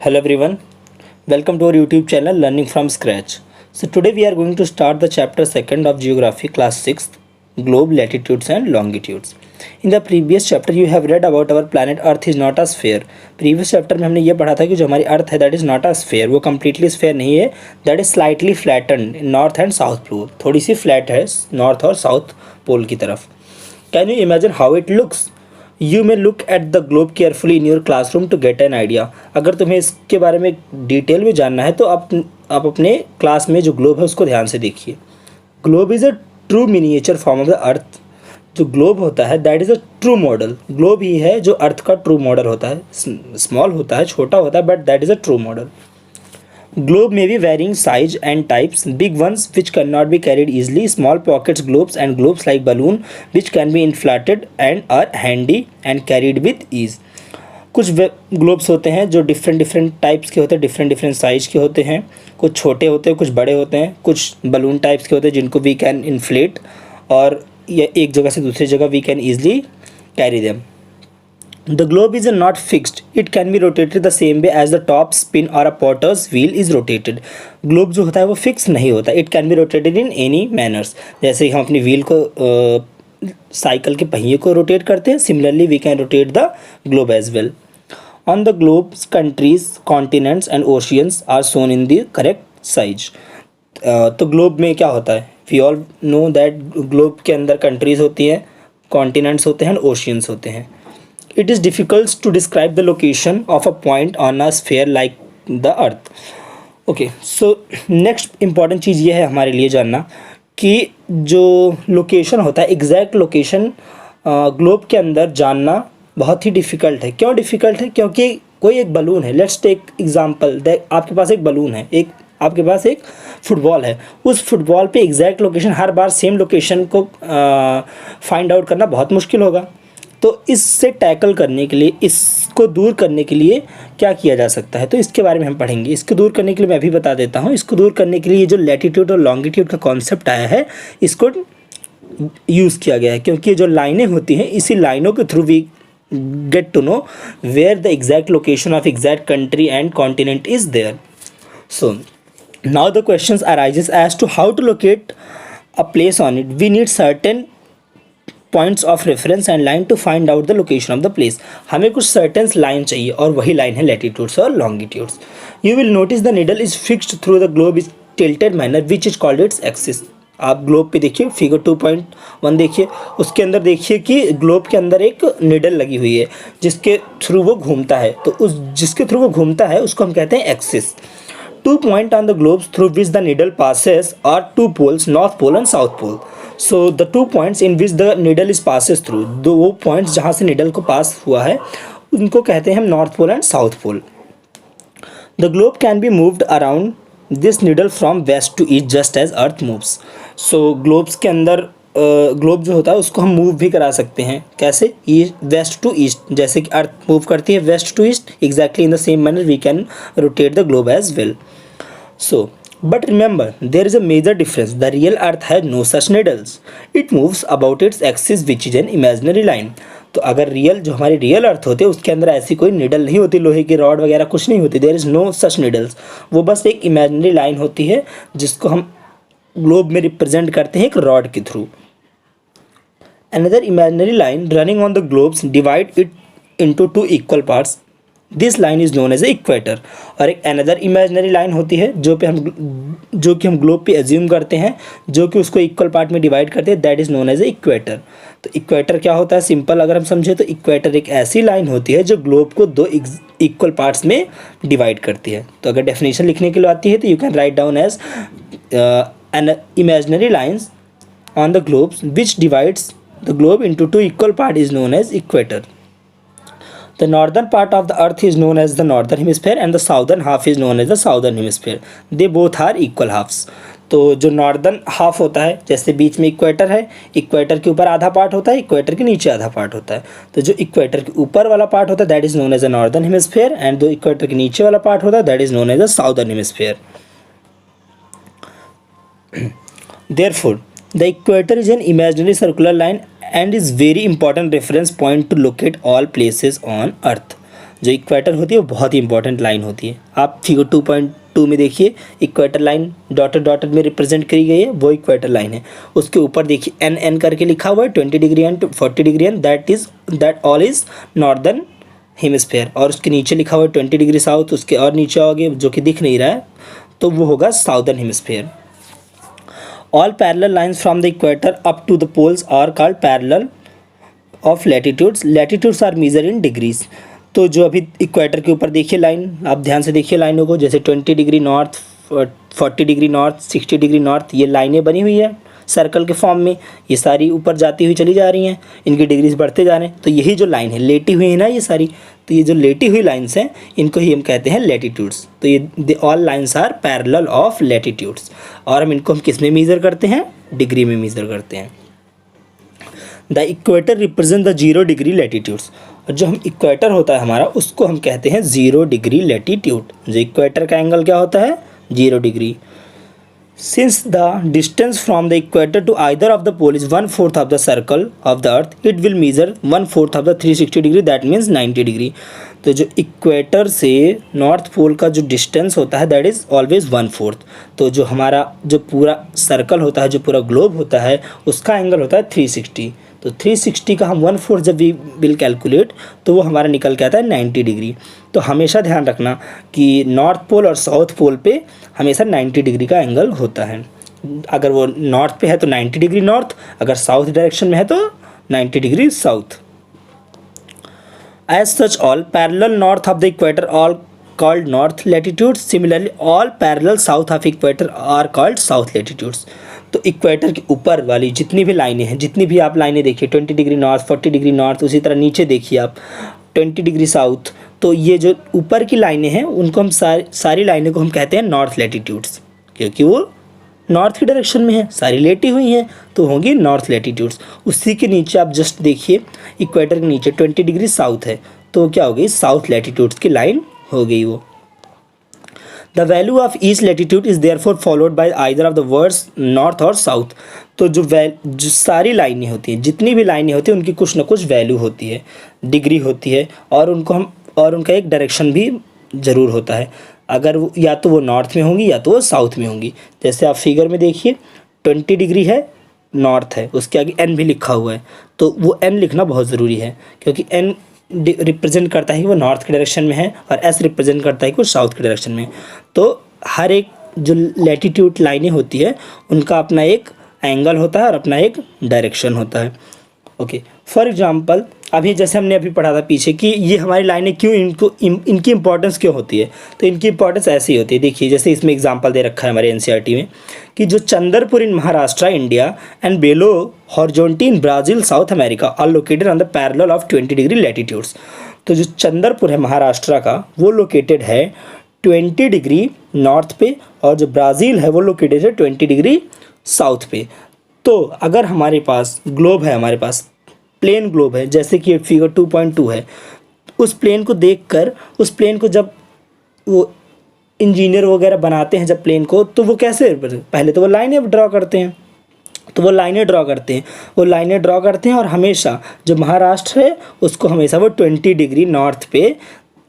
Hello everyone, welcome to our YouTube channel Learning from Scratch. So today we are going to start the chapter 2nd of Geography class 6th, Globe, Latitudes and Longitudes. In the previous chapter you have read about our planet Earth is not a sphere. Previous chapter में हमने ये पढ़ा था कि जो हमारी अर्थ है that is not a sphere, वो completely sphere नहीं है, that is slightly flattened in north and south pole, थोड़ी सी flat है north और south pole की तरफ. Can you imagine how it looks? You may look at the globe carefully in your classroom to get an idea. अगर तुम्हें इसके बारे में डिटेल में जानना है तो आप अपने क्लास में जो ग्लोब है उसको ध्यान से देखिए. Globe is a true miniature form of the earth. जो ग्लोब होता है that is a true model. Globe ही है जो अर्थ का ट्रू मॉडल होता है. स्मॉल होता है, छोटा होता है, but that is a true model. Globe may be varying size and types, big ones which cannot be carried easily, small pockets globes and globes like balloon which can be inflated and are handy and carried with ease. कुछ globes होते हैं जो different types के होते हैं, different size के होते हैं. कुछ छोटे होते हैं, कुछ बड़े होते हैं. कुछ बलून टाइप्स के होते हैं जिनको वी कैन इन्फ्लेट और ये एक जगह से दूसरी जगह we can easily carry them. The globe is not fixed. It can be rotated the same way as the top spin or a potter's wheel is rotated. Globe जो होता है वो फिक्स नहीं होता. It can be rotated in any manners. जैसे हम अपनी wheel को साइकिल के पहिए को रोटेट करते हैं, similarly we can rotate the globe as well. On the globes, countries, continents and oceans are shown in the correct size. तो ग्लोब में क्या होता है? We all know that globe के अंदर कंट्रीज़ होती हैं, कॉन्टिनेंट्स होते हैं, ओशियंस होते हैं. It is difficult to describe the location of a point on a sphere like the earth. Okay, so next important चीज़ ये है हमारे लिए जानना कि जो लोकेशन होता है, एग्जैक्ट लोकेशन ग्लोब के अंदर जानना बहुत ही डिफ़िकल्ट है. क्यों डिफ़िकल्ट है? क्योंकि कोई एक बलून है. लेट्स टेक एग्जांपल, आपके पास एक बलून है, आपके पास एक फुटबॉल है. उस फुटबॉल पे एग्जैक्ट लोकेशन हर बार सेम लोकेशन को फाइंड आउट करना बहुत मुश्किल होगा. तो इससे टैकल करने के लिए, इसको दूर करने के लिए क्या किया जा सकता है, तो इसके बारे में हम पढ़ेंगे. इसको दूर करने के लिए मैं भी बता देता हूँ. इसको दूर करने के लिए जो लैटिट्यूड और लॉन्गिट्यूड का कॉन्सेप्ट आया है, इसको यूज़ किया गया है. क्योंकि जो लाइनें होती हैं, इसी लाइनों के through we get to know where the exact location of exact country and continent is there. So now the questions arises as to how to locate a place on it. We need certain points of reference and line to find out the location of the place. हमें कुछ certain line चाहिए और वही line है latitudes और longitudes. You will notice the needle is fixed through the globe is tilted manner which is called its axis. आप globe पे देखिए, फिगर 2.1 देखिए, उसके अंदर देखिए कि ग्लोब के अंदर एक निडल लगी हुई है जिसके थ्रू वो घूमता है. तो उस जिसके थ्रू वो घूमता है उसको हम कहते हैं axis. 2 points on the globes through which the needle passes are 2 poles, north pole and south pole. So the 2 points in which the needle is passes through, दो वो points जहाँ से needle को pass हुआ है उनको कहते हैं हम north pole and south pole. The globe can be moved around this needle from west to east just as earth moves. So globes के अंदर ग्लोब जो होता है उसको हम मूव भी करा सकते हैं. कैसे? वेस्ट टू ईस्ट, जैसे कि अर्थ मूव करती है west to east, exactly in the same manner we can rotate the globe as well. So but remember there is a major difference. The real earth has no such needles. It moves about its axis which is an imaginary line. तो अगर real जो हमारी real अर्थ होती है उसके अंदर ऐसी कोई निडल नहीं होती, लोहे की रॉड वगैरह कुछ नहीं होती. There is no such needles. वो बस एक इमेजिनरी लाइन होती है जिसको हम ग्लोब में रिप्रेजेंट करते हैं एक रॉड के through. Another imaginary line running on the globes divide it into 2 equal parts. This line is known as the equator. और एक another imaginary line होती है जो कि हम ग्लोब पे एज्यूम करते हैं, जो कि उसको इक्वल पार्ट में डिवाइड करते हैं, that is known as a equator. तो इक्वेटर क्या होता है? सिंपल अगर हम समझे तो इक्वेटर एक ऐसी लाइन होती है जो ग्लोब को 2 इक्वल पार्ट्स में डिवाइड करती है. तो अगर डेफिनेशन लिखने के लिए आती है तो you can write down as an imaginary lines on the globes which divides the globe into 2 equal parts is known as equator. The northern part of the earth is known as the northern hemisphere and the southern half is known as the southern hemisphere. They both are equal halves. तो जो northern half होता है, जैसे बीच में equator है, equator के ऊपर आधा पार्ट होता है, इक्वेटर के नीचे आधा पार्ट होता है. तो जो इक्वेटर के ऊपर वाला पार्ट होता है that is known as a northern hemisphere and जो इक्वेटर के नीचे वाला पार्ट होता है that is known as a southern hemisphere. Therefore, the equator is an imaginary circular line and is very important reference point to locate all places on earth. जो equator होती है वो बहुत ही इंपॉर्टेंट लाइन होती है। आप फिगर 2.2 में देखिए इक्वेटर लाइन डॉटेड डॉटेड में रिप्रेजेंट करी गई है, वो इक्वेटर लाइन है। उसके ऊपर देखिए एन एन करके लिखा हुआ है, 20 degree and 40 degree and that all is northern hemisphere. और उसके नीचे लिखा हुआ है 20 डिग्री साउथ, उसके और नीचे आओगे जो कि दिख नहीं रहा है तो वो होगा southern hemisphere. All parallel lines from the equator up to the poles are called parallel of latitudes. Latitudes are measure in degrees. तो जो अभी इक्वेटर के ऊपर देखिए लाइन, आप ध्यान से देखिए लाइनों को, जैसे 20 degree north, 40 degree north, 60 degree north, ये लाइनें बनी हुई है सर्कल के फॉर्म में, ये सारी ऊपर जाती हुई चली जा रही हैं, इनकी डिग्रीज बढ़ते जा रहे हैं। तो यही जो लाइन है लेटी हुई है ना ये सारी, तो ये जो लेटी हुई लाइन्स हैं इनको ही हम कहते हैं लैटिट्यूड्स। तो ये all lines are parallel of latitudes. और हम इनको किस में मेज़र करते हैं? डिग्री में मेज़र करते हैं। The equator represent the 0 degree latitudes. और जो हम इक्वेटर होता है हमारा उसको हम कहते हैं 0 डिग्री लैटिट्यूड। जो इक्वेटर का एंगल क्या होता है? 0 degree. Since the distance from the equator to either of the pole is 1/4 of the circle of the earth, it will measure 1/4 of the 360 degree, that means 90 degree. तो जो equator से north pole का जो distance होता है that is always 1/4। तो जो हमारा जो पूरा सर्कल होता है, जो पूरा ग्लोब होता है, उसका एंगल होता है 360। तो 360 का हम 1/4 जब वी विल कैलकुलेट तो वो हमारा निकल के आता है 90 डिग्री। तो हमेशा ध्यान रखना कि नॉर्थ पोल और साउथ पोल पे हमेशा 90 डिग्री का एंगल होता है। अगर वो नॉर्थ पे है तो 90 डिग्री नॉर्थ, अगर साउथ डायरेक्शन में है तो 90 degree south. As such all parallel north of the equator all called north latitudes. Similarly all parallel south of equator are called south latitudes. तो इक्वेटर के ऊपर वाली जितनी भी लाइनें हैं, जितनी भी आप लाइनें देखिए 20 डिग्री नॉर्थ, 40 डिग्री नॉर्थ, उसी तरह नीचे देखिए आप 20 डिग्री साउथ, तो ये जो ऊपर की लाइनें हैं उनको हम सारी लाइनें को हम कहते हैं नॉर्थ लैटिट्यूड्स, क्योंकि वो नॉर्थ की डायरेक्शन में है, सारी लेटी हुई हैं तो होंगी नॉर्थ लैटिट्यूड्स। उसी के नीचे आप जस्ट देखिए इक्वेटर के नीचे 20 डिग्री साउथ है तो क्या हो गई? साउथ लैटिट्यूड्स की लाइन हो गई वो। The value of each latitude is therefore followed by either of the words north और साउथ। तो जो सारी लाइनें होती हैं, जितनी भी लाइनें होती हैं, उनकी कुछ ना कुछ वैल्यू होती है, डिग्री होती है, और उनका एक डायरेक्शन भी ज़रूर होता है। अगर वो या तो वो नॉर्थ में होंगी या तो वो साउथ में होंगी। जैसे आप फिगर में देखिए 20 डिग्री है, नॉर्थ है, उसके आगे एन भी लिखा हुआ है, तो वो एन लिखना बहुत ज़रूरी है क्योंकि एन रिप्रेजेंट करता है कि वो नॉर्थ के डायरेक्शन में है और एस रिप्रेजेंट करता है कि वो साउथ के डायरेक्शन में है। तो हर एक जो लैटिट्यूड लाइनें होती है उनका अपना एक एंगल होता है और अपना एक डायरेक्शन होता है। ओके, फॉर एग्जांपल अभी जैसे हमने अभी पढ़ा था पीछे कि ये हमारी लाइनें क्यों, इनकी इंपॉर्टेंस क्यों होती है, तो इनकी इंपॉर्टेंस ऐसी होती है। देखिए जैसे इसमें एग्जांपल दे रखा है हमारे एनसीईआरटी में कि जो Chandrapur in Maharashtra India and below horizontally in Brazil South America are located on the parallel of 20 degree latitudes. तो जो चंद्रपुर है महाराष्ट्र का वो लोकेटेड है 20 डिग्री नॉर्थ पे, और जो ब्राज़ील है वो लोकेटेड है 20 डिग्री साउथ पे। तो अगर हमारे पास ग्लोब है, हमारे पास प्लेन ग्लोब है, जैसे कि फिगर 2.2 है, उस प्लेन को देखकर, उस प्लेन को जब वो इंजीनियर वगैरह बनाते हैं जब प्लेन को, तो वो कैसे, पहले तो वो लाइनें ड्रॉ करते हैं, वो लाइनें ड्रॉ करते हैं और हमेशा जो महाराष्ट्र है उसको हमेशा वो 20 डिग्री नॉर्थ पे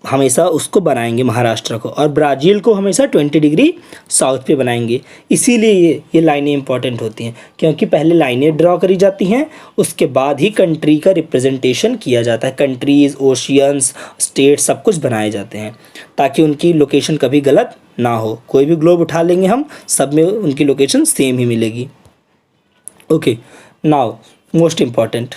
हमेशा उसको बनाएंगे महाराष्ट्र को, और ब्राज़ील को हमेशा 20 डिग्री साउथ पे बनाएंगे। इसीलिए ये लाइनें इंपॉर्टेंट होती हैं क्योंकि पहले लाइनें ड्रॉ करी जाती हैं, उसके बाद ही कंट्री का रिप्रेजेंटेशन किया जाता है। कंट्रीज़, ओशियंस, स्टेट सब कुछ बनाए जाते हैं ताकि उनकी लोकेशन कभी गलत ना हो। कोई भी ग्लोब उठा लेंगे हम, सब में उनकी लोकेशन सेम ही मिलेगी। ओके, नाउ मोस्ट इम्पॉर्टेंट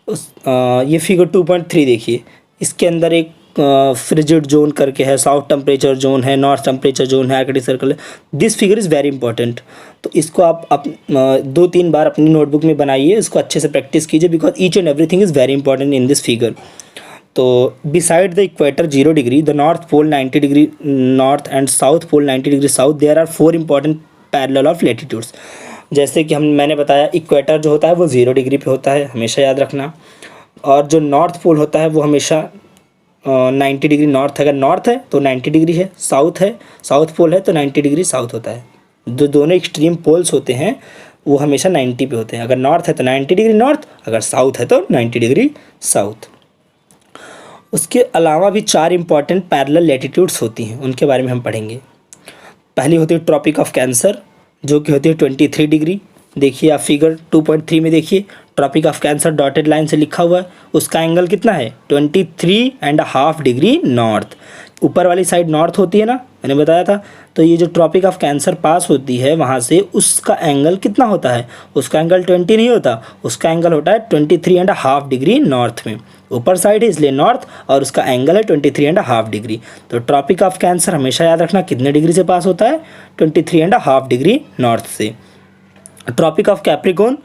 ये फिगर 2.3 देखिए, इसके अंदर एक फ्रिजिड जोन करके है, साउथ टेम्परेचर जोन है, नॉर्थ टेम्परेचर जोन है, आर्कटिक सर्कल है। This figure is very important. तो इसको आप 2-3 बार अपनी नोटबुक में बनाइए, इसको अच्छे से प्रैक्टिस कीजिए because each and everything is very important in this figure. तो beside the equator 0 degree, the north pole 90 degree north and south pole 90 degree south, there are 4 important parallel of latitudes. जैसे कि मैंने बताया equator जो होता है वो 0 degree पे होता है, हमेशा याद रखना, और जो नॉर्थ पोल होता है वो हमेशा 90 डिग्री नॉर्थ, अगर नॉर्थ है तो 90 डिग्री है, साउथ पोल है तो 90 डिग्री साउथ होता है। जो दोनों एक्सट्रीम पोल्स होते हैं वो हमेशा 90 पे होते हैं। अगर नॉर्थ है तो 90 डिग्री नॉर्थ, अगर साउथ है तो 90 डिग्री साउथ। उसके अलावा भी 4 इंपॉर्टेंट पैरेलल लैटिट्यूड्स होती हैं, उनके बारे में हम पढ़ेंगे। पहली होती है ट्रॉपिक ऑफ कैंसर, जो कि होती है 23 डिग्री। देखिए आप फिगर 2.3 में देखिए, Tropic of Cancer dotted line से लिखा हुआ है, उसका एंगल कितना है 23.5 डिग्री नॉर्थ। ऊपर वाली साइड नॉर्थ होती है ना, मैंने बताया था। तो ये जो ट्रॉपिक ऑफ कैंसर पास होती है वहाँ से, उसका एंगल कितना होता है, उसका एंगल 20 नहीं होता, उसका एंगल होता है 23.5 डिग्री नॉर्थ में। ऊपर साइड है इसलिए नॉर्थ, और उसका एंगल है 23.5 डिग्री। तो ट्रॉपिक ऑफ कैंसर हमेशा याद रखना कितने डिग्री से पास होता है, 23.5 डिग्री नॉर्थ से। ट्रॉपिक ऑफ कैप्रिकॉर्न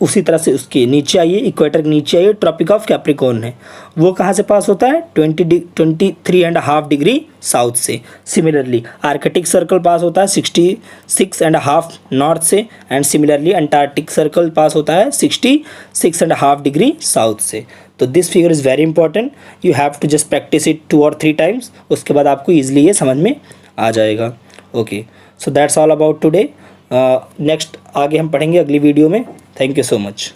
उसी तरह से उसके नीचे आइए, इक्वेटर के नीचे आइए, ट्रॉपिक ऑफ कैप्रिकॉर्न है, वो कहाँ से पास होता है 23.5 डिग्री साउथ से। सिमिलरली आर्कटिक सर्कल पास होता है 66.5 नॉर्थ से, एंड सिमिलरली अंटार्कटिक सर्कल पास होता है 66.5 डिग्री साउथ से। तो this figure is very important, you have to just practice it 2 और 3 टाइम्स, उसके बाद आपको ईजिली ये समझ में आ जाएगा। Okay, so that's all about today. Next आगे हम पढ़ेंगे अगली वीडियो में। Thank you so much.